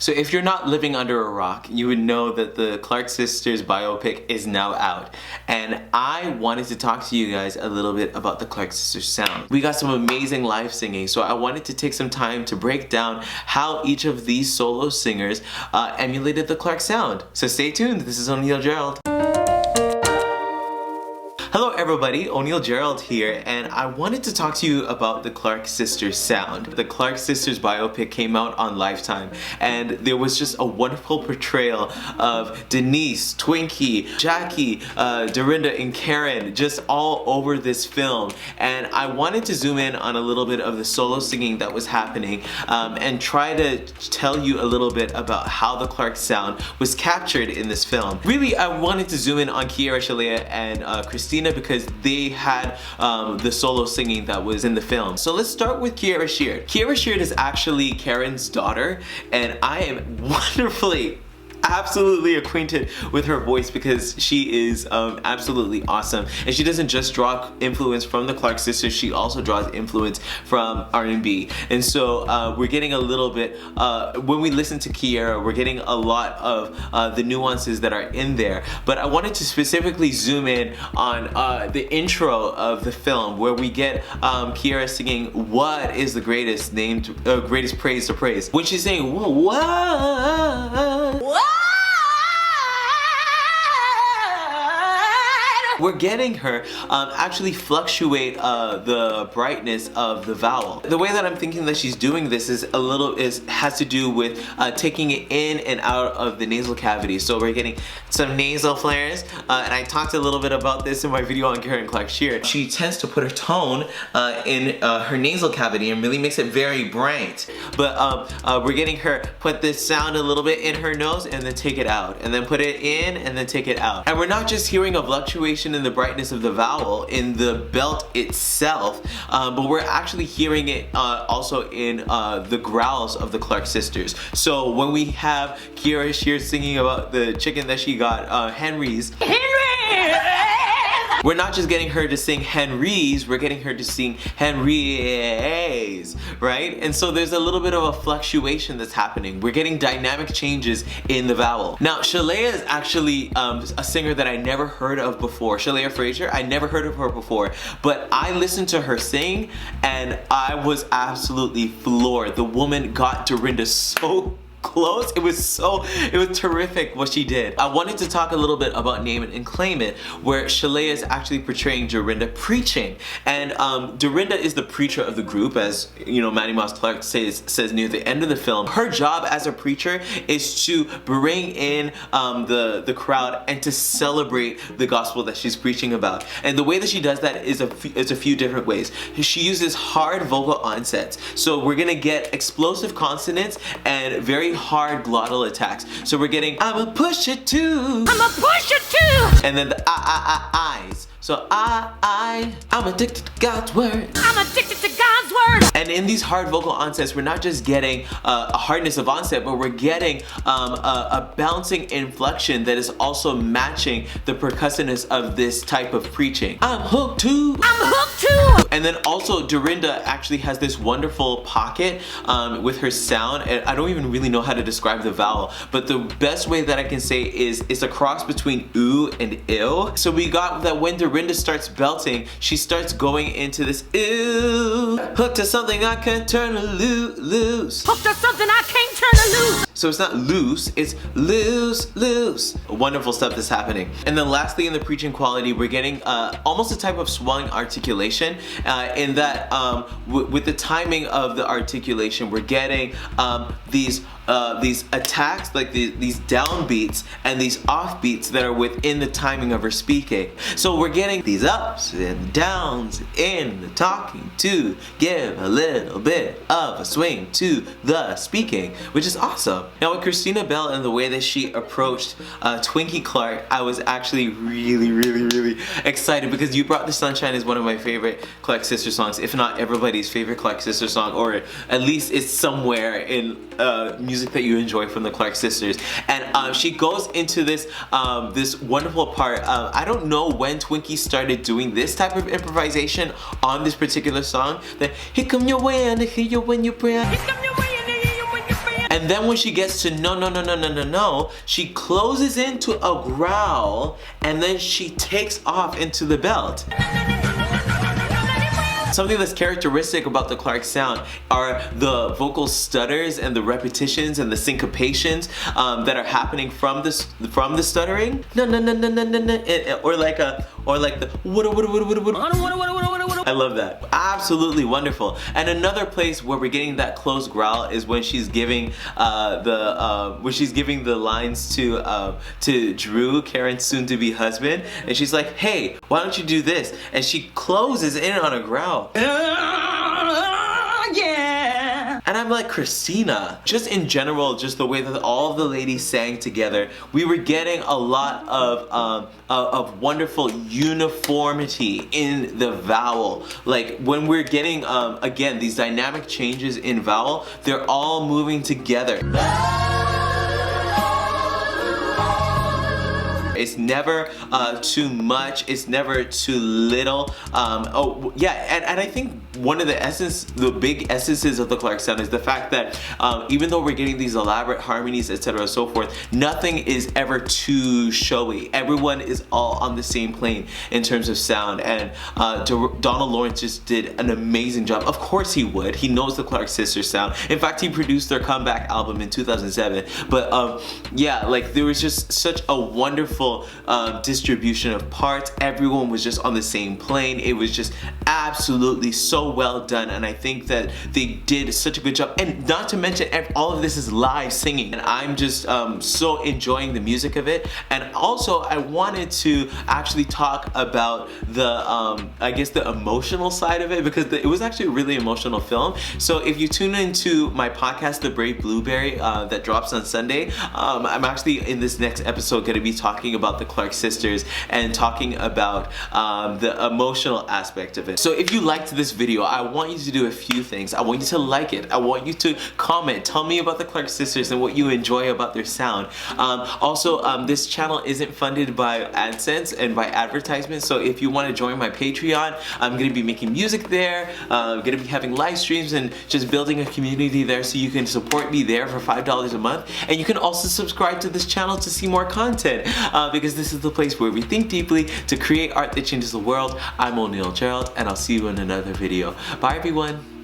So if you're not living under a rock, you would know that the Clark sisters biopic is now out. And I wanted to talk to you guys a little bit about the Clark sisters sound. We got some amazing live singing, so I wanted to take some time to break down how each of these solo singers emulated the Clark sound. So stay tuned, this is O'Neal Gerald. Hello everybody, O'Neal Gerald here, and I wanted to talk to you about the Clark sisters sound. The Clark sisters biopic came out on Lifetime, and there was just a wonderful portrayal of Denise, Twinkie, Jackie, Dorinda, and Karen just all over this film. And I wanted to zoom in on a little bit of the solo singing that was happening and try to tell you a little bit about how the Clark sound was captured in this film. Really, I wanted to zoom in on Kierra, Sheléa, and Christina because they had the solo singing that was in the film. So let's start with Kierra Sheard. Kierra Sheard is actually Karen's daughter, and I am absolutely acquainted with her voice because she is absolutely awesome, and she doesn't just draw influence from the Clark sisters, she also draws influence from R&B. And so we're getting a little bit, when we listen to Kierra, we're getting a lot of the nuances that are in there. But I wanted to specifically zoom in on the intro of the film, where we get Kierra singing "What is the greatest name to, greatest praise to praise?" When she's saying what? We're getting her actually fluctuate the brightness of the vowel. The way that I'm thinking that she's doing this has to do with taking it in and out of the nasal cavity. So we're getting some nasal flares, and I talked a little bit about this in my video on Kierra Sheard. She tends to put her tone in her nasal cavity and really makes it very bright. But we're getting her put this sound a little bit in her nose and then take it out, and then put it in and then take it out. And we're not just hearing a fluctuation in the brightness of the vowel in the belt itself, but we're actually hearing it also in the growls of the Clark sisters. So when we have Kierra Sheard singing about the chicken that she got, Henry's, we're not just getting her to sing Henry's, we're getting her to sing Henry's, right? And so there's a little bit of a fluctuation that's happening. We're getting dynamic changes in the vowel. Now, Sheléa is actually a singer that I never heard of before. Sheléa Frazier, I never heard of her before, but I listened to her sing and I was absolutely floored. The woman got Dorinda so close. It was terrific what she did. I wanted to talk a little bit about Name It and Claim It, where Sheléa is actually portraying Dorinda preaching. And Dorinda is the preacher of the group, as you know, Mattie Moss Clark says near the end of the film. Her job as a preacher is to bring in the crowd and to celebrate the gospel that she's preaching about. And the way that she does that is a few different ways. She uses hard vocal onsets. So we're gonna get explosive consonants and very hard glottal attacks. So we're getting I'ma push it too, I'ma push it too, and then the I's. So I'm addicted to God's word, I'm addicted to God's word. And in these hard vocal onsets, we're not just getting a hardness of onset, but we're getting a bouncing inflection that is also matching the percussiveness of this type of preaching. I'm hooked too, I'm hooked too. And then also Dorinda actually has this wonderful pocket with her sound, and I don't even really know how to describe the vowel, but the best way that I can say is it's a cross between ooh and ill. So we got that when Dorinda starts belting, she starts going into this ooh, hooked to something I can't turn loose. Hooked to something I can't turn loose. So it's not loose, it's loose, loose. Wonderful stuff that's happening. And then lastly, in the preaching quality, we're getting almost a type of swung articulation in that with the timing of the articulation, we're getting these attacks, like these downbeats and these offbeats that are within the timing of her speaking. So we're getting these ups and downs in the talking to give a little bit of a swing to the speaking, which is awesome. Now with Christina Bell and the way that she approached Twinkie Clark, I was actually really excited because You Brought the Sunshine is one of my favorite Clark sister songs, if not everybody's favorite Clark sister song, or at least it's somewhere in music that you enjoy from the Clark sisters. And she goes into this this wonderful part. I don't know when Twinkie started doing this type of improvisation on this particular song. That "Here come your way and I hear you when you pray." And then when she gets to no, no, no, no, no, no, no, she closes into a growl and then she takes off into the belt. Something that's characteristic about the Clark sound are the vocal stutters and the repetitions and the syncopations that are happening from the stuttering. No, no, no, no, no, no, no, or like the I love that. Absolutely wonderful. And another place where we're getting that close growl is when she's giving the lines to Drew, Karen's soon-to-be husband, and she's like, "Hey, why don't you do this?" And she closes in on a growl. Yeah. And I'm like, Christina, just in general, just the way that all of the ladies sang together, we were getting a lot of wonderful uniformity in the vowel. Like when we're getting, again, these dynamic changes in vowel, they're all moving together. It's never too much. It's never too little. Oh yeah, and I think one of the big essences of the Clark sound is the fact that even though we're getting these elaborate harmonies, etc., so forth, nothing is ever too showy. Everyone is all on the same plane in terms of sound, and Donald Lawrence just did an amazing job. Of course he would. He knows the Clark sisters sound. In fact, he produced their comeback album in 2007. But yeah, like there was just such a wonderful distribution of parts. Everyone was just on the same plane. It was just absolutely so well done, and I think that they did such a good job. And not to mention, all of this is live singing, and I'm just so enjoying the music of it. And also, I wanted to actually talk about the I guess the emotional side of it, because it was actually a really emotional film. So if you tune into my podcast, The Brave Blueberry, that drops on Sunday, I'm actually in this next episode going to be talking about the Clark sisters and talking about the emotional aspect of it. So if you liked this video, I want you to do a few things. I want you to like it. I want you to comment. Tell me about the Clark sisters and what you enjoy about their sound. Also, this channel isn't funded by AdSense and by advertisements, so if you want to join my Patreon, I'm going to be making music there. I'm going to be having live streams and just building a community there, so you can support me there for $5 a month. And you can also subscribe to this channel to see more content, because this is the place where we think deeply to create art that changes the world. I'm O'Neil Gerald, and I'll see you in another video. Bye everyone.